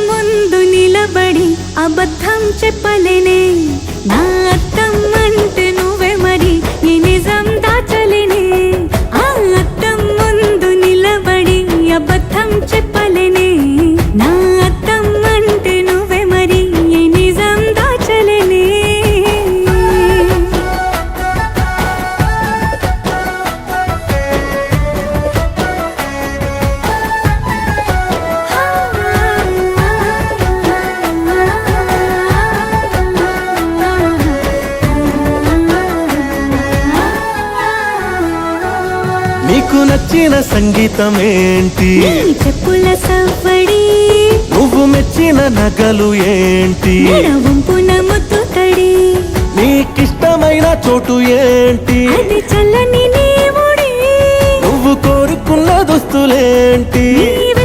ముందు నిలబడి అబద్ధం చెప్పలేనే నా అద్దం అంటే నువ్వే మరి ఈ నిజం దాచలేనే ఆ అద్దం ముందు నిలబడి అబద్ధం చెప్పలేనే నా అద్దం అంటే నువ్వే మరి ఈ నిజం దాచలేనే నీకు నచ్చిన సంగీతం ఏంటి చెప్పుల సవ్వడి నువ్వు మెచ్చిన నగలు ఏంటి వంపున ముద్దు తడి నీకిష్టమైన చోటు ఏంటి అది చల్లని నీ ఒడి నువ్వు కోరుకున్న దుస్తులేంటి నీవే